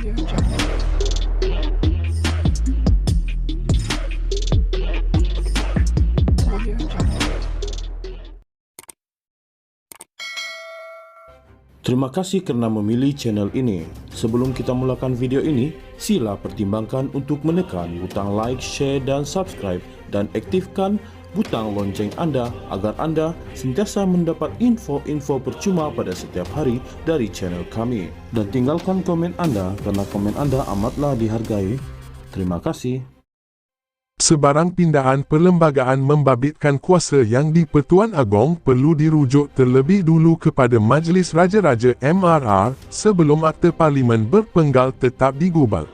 Terima kasih kerana memilih channel ini. Sebelum kita mulakan video ini, sila pertimbangkan untuk menekan butang like, share dan subscribe dan aktifkan butang lonceng anda agar anda sentiasa mendapat info-info percuma pada setiap hari dari channel kami. Dan tinggalkan komen anda kerana komen anda amatlah dihargai. Terima kasih. Sebarang pindahan perlembagaan membabitkan kuasa yang di-Pertuan Agong perlu dirujuk terlebih dulu kepada Majlis Raja-Raja MRR sebelum Akta Parlimen berpenggal tetap digubal.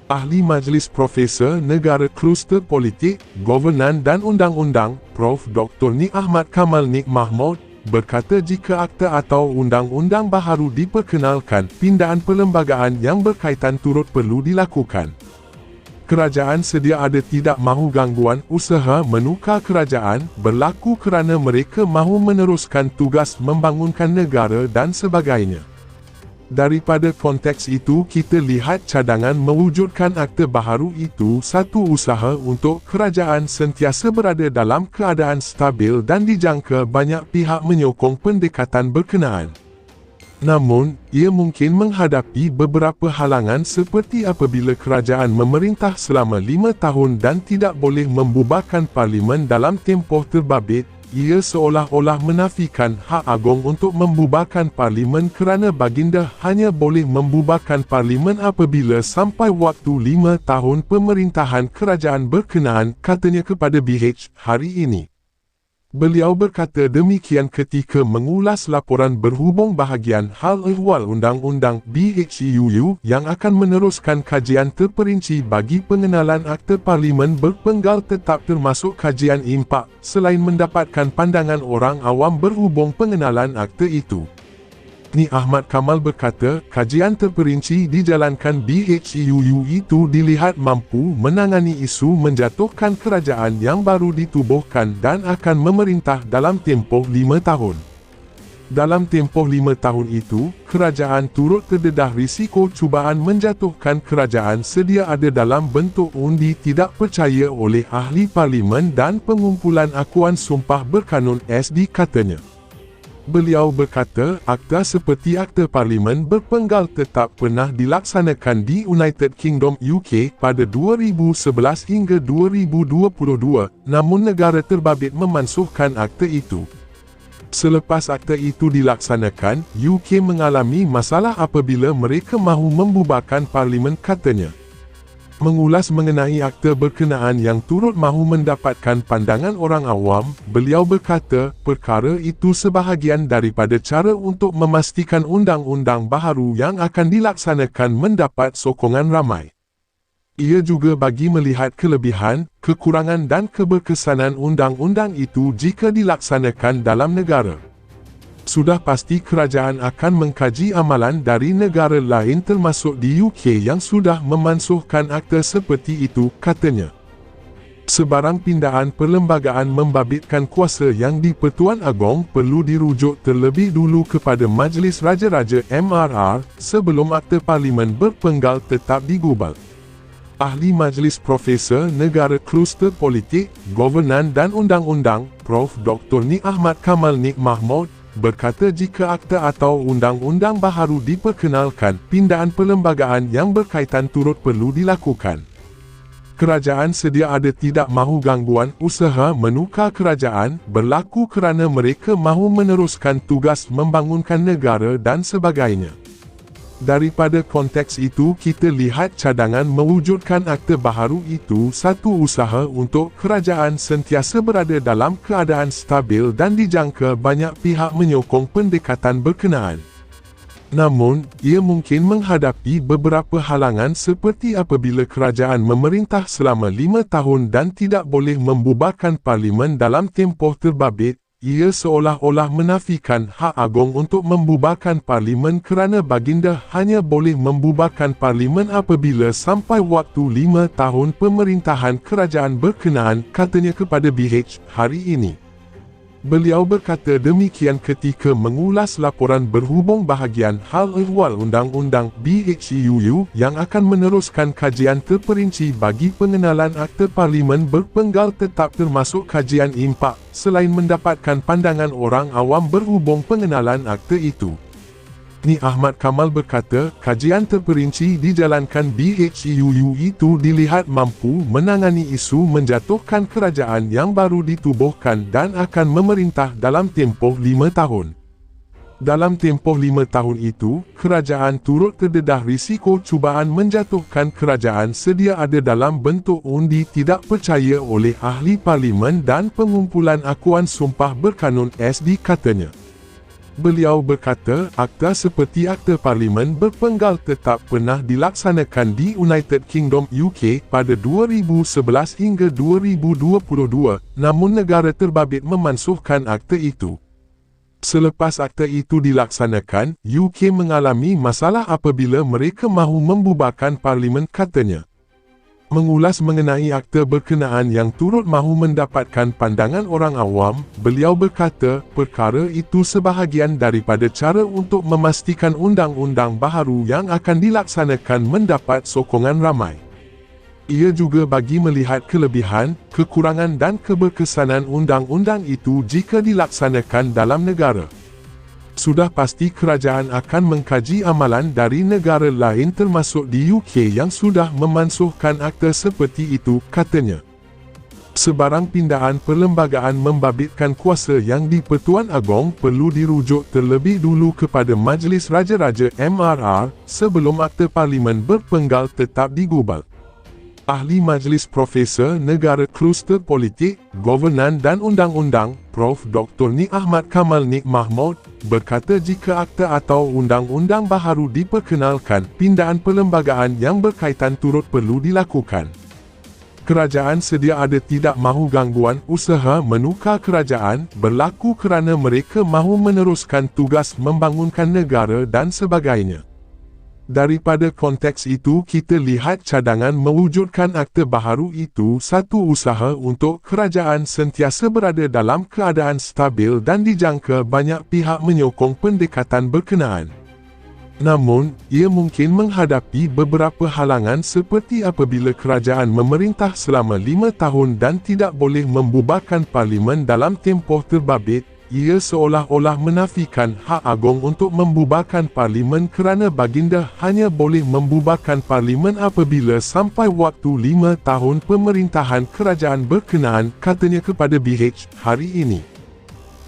Ahli Majlis Profesor Negara Kluster Politik, Governan dan Undang-Undang, Prof. Dr. Nik Ahmad Kamal Nik Mahmud, berkata jika akta atau undang-undang baharu diperkenalkan, pindahan perlembagaan yang berkaitan turut perlu dilakukan. Kerajaan sedia ada tidak mahu gangguan usaha menukar kerajaan berlaku kerana mereka mahu meneruskan tugas membangunkan negara dan sebagainya. Daripada konteks itu kita lihat cadangan mewujudkan akta baharu itu satu usaha untuk kerajaan sentiasa berada dalam keadaan stabil dan dijangka banyak pihak menyokong pendekatan berkenaan. Namun, ia mungkin menghadapi beberapa halangan seperti apabila kerajaan memerintah selama 5 tahun dan tidak boleh membubarkan parlimen dalam tempoh terbabit. Ia seolah-olah menafikan hak agong untuk membubarkan parlimen kerana baginda hanya boleh membubarkan parlimen apabila sampai waktu 5 tahun pemerintahan kerajaan berkenaan, katanya kepada BH hari ini. Beliau berkata demikian ketika mengulas laporan berhubung bahagian hal ehwal Undang-Undang BHUU yang akan meneruskan kajian terperinci bagi pengenalan Akta Parlimen berpenggal tetap termasuk kajian impak, selain mendapatkan pandangan orang awam berhubung pengenalan akta itu. Nik Ahmad Kamal berkata, kajian terperinci dijalankan BHUU itu dilihat mampu menangani isu menjatuhkan kerajaan yang baru ditubuhkan dan akan memerintah dalam tempoh 5 tahun. Dalam tempoh 5 tahun itu, kerajaan turut terdedah risiko cubaan menjatuhkan kerajaan sedia ada dalam bentuk undi tidak percaya oleh ahli parlimen dan pengumpulan akuan sumpah berkanun SD, katanya. Beliau berkata, akta seperti Akta Parlimen berpenggal tetap pernah dilaksanakan di United Kingdom UK pada 2011 hingga 2022, namun negara terbabit memansuhkan akta itu. Selepas akta itu dilaksanakan, UK mengalami masalah apabila mereka mahu membubarkan parlimen, katanya. Mengulas mengenai akta berkenaan yang turut mahu mendapatkan pandangan orang awam, beliau berkata, perkara itu sebahagian daripada cara untuk memastikan undang-undang baharu yang akan dilaksanakan mendapat sokongan ramai. Ia juga bagi melihat kelebihan, kekurangan dan keberkesanan undang-undang itu jika dilaksanakan dalam negara. Sudah pasti kerajaan akan mengkaji amalan dari negara lain termasuk di UK yang sudah memansuhkan akta seperti itu, katanya. Sebarang pindahan perlembagaan membabitkan kuasa yang di-Pertuan Agong perlu dirujuk terlebih dulu kepada Majlis Raja-Raja MRR sebelum Akta Parlimen berpenggal tetap digubal. Ahli Majlis Profesor Negara Kluster Politik, Governan dan Undang-Undang, Prof. Dr. Nik Ahmad Kamal Nik Mahmud, berkata jika akta atau undang-undang baharu diperkenalkan, pindahan perlembagaan yang berkaitan turut perlu dilakukan. Kerajaan sedia ada tidak mahu gangguan usaha menukar kerajaan berlaku kerana mereka mahu meneruskan tugas membangunkan negara dan sebagainya. Daripada konteks itu kita lihat cadangan mewujudkan akta baharu itu satu usaha untuk kerajaan sentiasa berada dalam keadaan stabil dan dijangka banyak pihak menyokong pendekatan berkenaan. Namun, ia mungkin menghadapi beberapa halangan seperti apabila kerajaan memerintah selama 5 tahun dan tidak boleh membubarkan parlimen dalam tempoh terbabit. Ia seolah-olah menafikan hak agong untuk membubarkan parlimen kerana baginda hanya boleh membubarkan parlimen apabila sampai waktu 5 tahun pemerintahan kerajaan berkenaan, katanya kepada BH hari ini. Beliau berkata demikian ketika mengulas laporan berhubung bahagian hal ehwal Undang-Undang BHUU yang akan meneruskan kajian terperinci bagi pengenalan Akta Parlimen berpenggal tetap termasuk kajian impak, selain mendapatkan pandangan orang awam berhubung pengenalan akta itu. Ni Ahmad Kamal berkata, kajian terperinci dijalankan BHUU itu dilihat mampu menangani isu menjatuhkan kerajaan yang baru ditubuhkan dan akan memerintah dalam tempoh 5 tahun. Dalam tempoh 5 tahun itu, kerajaan turut terdedah risiko cubaan menjatuhkan kerajaan sedia ada dalam bentuk undi tidak percaya oleh ahli parlimen dan pengumpulan akuan sumpah berkanun SD katanya. Beliau berkata, akta seperti Akta Parlimen berpenggal tetap pernah dilaksanakan di United Kingdom UK pada 2011 hingga 2022, namun negara terbabit memansuhkan akta itu. Selepas akta itu dilaksanakan, UK mengalami masalah apabila mereka mahu membubarkan Parlimen katanya. Mengulas mengenai akta berkenaan yang turut mahu mendapatkan pandangan orang awam, beliau berkata, perkara itu sebahagian daripada cara untuk memastikan undang-undang baharu yang akan dilaksanakan mendapat sokongan ramai. Ia juga bagi melihat kelebihan, kekurangan dan keberkesanan undang-undang itu jika dilaksanakan dalam negara. Sudah pasti kerajaan akan mengkaji amalan dari negara lain termasuk di UK yang sudah memansuhkan akta seperti itu, katanya. Sebarang pindahan perlembagaan membabitkan kuasa yang di-Pertuan Agong perlu dirujuk terlebih dulu kepada Majlis Raja-Raja MRR sebelum Akta Parlimen berpenggal tetap digubal. Ahli Majlis Profesor Negara Kluster Politik, Governan dan Undang-Undang, Prof. Dr. Ni Ahmad Kamal Nik Mahmud, berkata jika akta atau undang-undang baharu diperkenalkan, pindahan perlembagaan yang berkaitan turut perlu dilakukan. Kerajaan sedia ada tidak mahu gangguan usaha menukar kerajaan berlaku kerana mereka mahu meneruskan tugas membangunkan negara dan sebagainya. Daripada konteks itu kita lihat cadangan mewujudkan akta baharu itu satu usaha untuk kerajaan sentiasa berada dalam keadaan stabil dan dijangka banyak pihak menyokong pendekatan berkenaan. Namun, ia mungkin menghadapi beberapa halangan seperti apabila kerajaan memerintah selama 5 tahun dan tidak boleh membubarkan parlimen dalam tempoh terbabit. Ia seolah-olah menafikan hak agung untuk membubarkan parlimen kerana baginda hanya boleh membubarkan parlimen apabila sampai waktu 5 tahun pemerintahan kerajaan berkenaan, katanya kepada BH hari ini.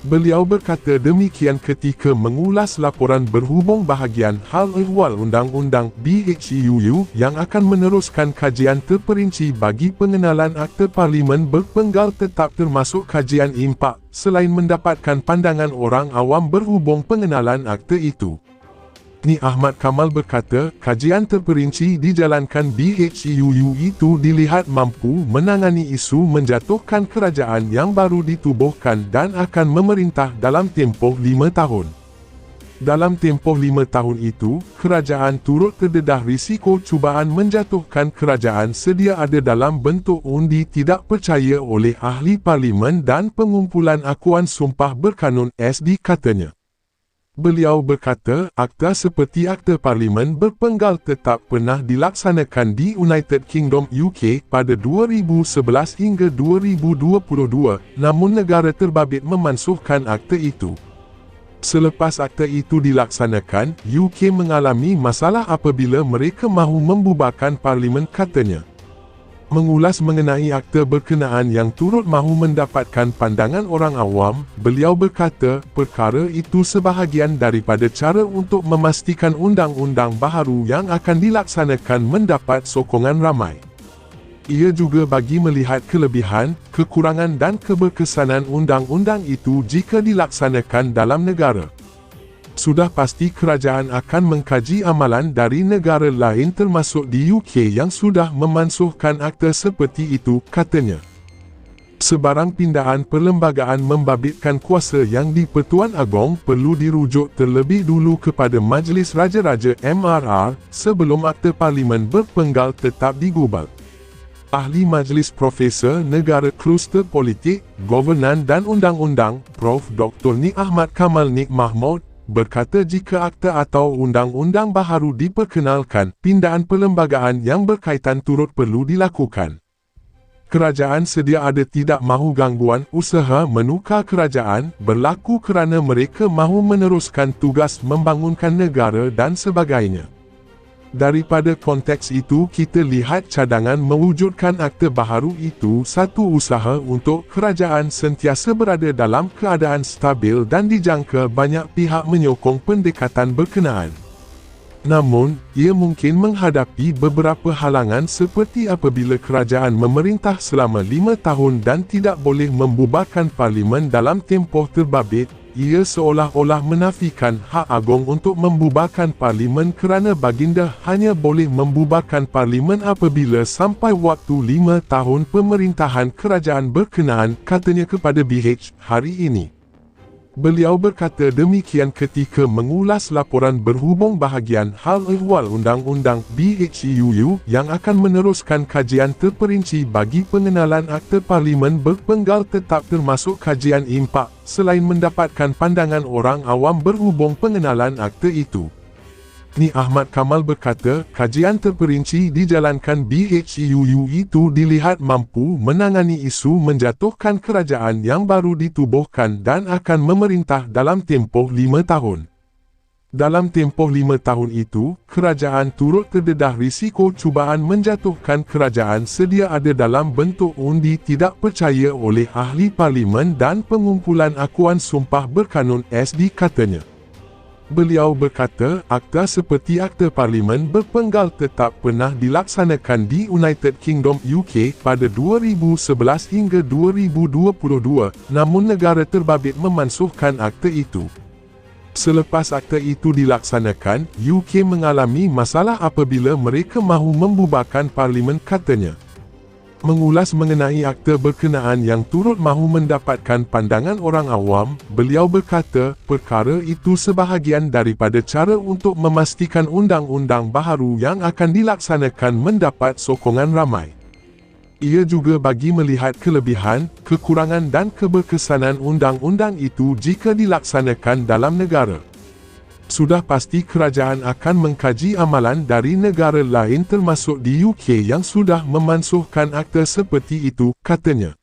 Beliau berkata demikian ketika mengulas laporan berhubung bahagian hal ehwal Undang-Undang BHUU yang akan meneruskan kajian terperinci bagi pengenalan Akta Parlimen berpenggal tetap termasuk kajian impak, selain mendapatkan pandangan orang awam berhubung pengenalan akta itu. Ni Ahmad Kamal berkata, kajian terperinci dijalankan BHUU itu dilihat mampu menangani isu menjatuhkan kerajaan yang baru ditubuhkan dan akan memerintah dalam tempoh 5 tahun. Dalam tempoh 5 tahun itu, kerajaan turut terdedah risiko cubaan menjatuhkan kerajaan sedia ada dalam bentuk undi tidak percaya oleh ahli parlimen dan pengumpulan akuan sumpah berkanun SD, katanya. Beliau berkata, akta seperti Akta Parlimen berpenggal tetap pernah dilaksanakan di United Kingdom UK pada 2011 hingga 2022, namun negara terbabit memansuhkan akta itu. Selepas akta itu dilaksanakan, UK mengalami masalah apabila mereka mahu membubarkan parlimen, katanya. Mengulas mengenai akta berkenaan yang turut mahu mendapatkan pandangan orang awam, beliau berkata, perkara itu sebahagian daripada cara untuk memastikan undang-undang baharu yang akan dilaksanakan mendapat sokongan ramai. Ia juga bagi melihat kelebihan, kekurangan dan keberkesanan undang-undang itu jika dilaksanakan dalam negara. Sudah pasti kerajaan akan mengkaji amalan dari negara lain termasuk di UK yang sudah memansuhkan akta seperti itu, katanya. Sebarang pindahan perlembagaan membabitkan kuasa yang di-Pertuan Agong perlu dirujuk terlebih dulu kepada Majlis Raja-Raja MRR sebelum Akta Parlimen berpenggal tetap digubal. Ahli Majlis Profesor Negara Kluster Politik, Governan dan Undang-Undang, Prof. Dr. Nik Ahmad Kamal Nik Mahmud, berkata jika akta atau undang-undang baharu diperkenalkan, pindahan perlembagaan yang berkaitan turut perlu dilakukan. Kerajaan sedia ada tidak mahu gangguan usaha menukar kerajaan berlaku kerana mereka mahu meneruskan tugas membangunkan negara dan sebagainya. Daripada konteks itu kita lihat cadangan mewujudkan akta baharu itu satu usaha untuk kerajaan sentiasa berada dalam keadaan stabil dan dijangka banyak pihak menyokong pendekatan berkenaan. Namun, ia mungkin menghadapi beberapa halangan seperti apabila kerajaan memerintah selama 5 tahun dan tidak boleh membubarkan parlimen dalam tempoh terbabit. Ia seolah-olah menafikan hak agung untuk membubarkan parlimen kerana baginda hanya boleh membubarkan parlimen apabila sampai waktu 5 tahun pemerintahan kerajaan berkenaan, katanya kepada BH hari ini. Beliau berkata demikian ketika mengulas laporan berhubung bahagian hal ehwal Undang-Undang BHUU yang akan meneruskan kajian terperinci bagi pengenalan akta parlimen berpenggal tetap termasuk kajian impak, selain mendapatkan pandangan orang awam berhubung pengenalan akta itu. Nik Ahmad Kamal berkata, kajian terperinci dijalankan BHUU itu dilihat mampu menangani isu menjatuhkan kerajaan yang baru ditubuhkan dan akan memerintah dalam tempoh 5 tahun. Dalam tempoh 5 tahun itu, kerajaan turut terdedah risiko cubaan menjatuhkan kerajaan sedia ada dalam bentuk undi tidak percaya oleh ahli parlimen dan pengumpulan akuan sumpah berkanun SD, katanya. Beliau berkata, akta seperti akta parlimen berpenggal tetap pernah dilaksanakan di United Kingdom UK pada 2011 hingga 2022, namun negara terbabit memansuhkan akta itu. Selepas akta itu dilaksanakan, UK mengalami masalah apabila mereka mahu membubarkan parlimen, katanya. Mengulas mengenai akta berkenaan yang turut mahu mendapatkan pandangan orang awam, beliau berkata, perkara itu sebahagian daripada cara untuk memastikan undang-undang baharu yang akan dilaksanakan mendapat sokongan ramai. Ia juga bagi melihat kelebihan, kekurangan dan keberkesanan undang-undang itu jika dilaksanakan dalam negara. Sudah pasti kerajaan akan mengkaji amalan dari negara lain termasuk di UK yang sudah memansuhkan akta seperti itu, katanya.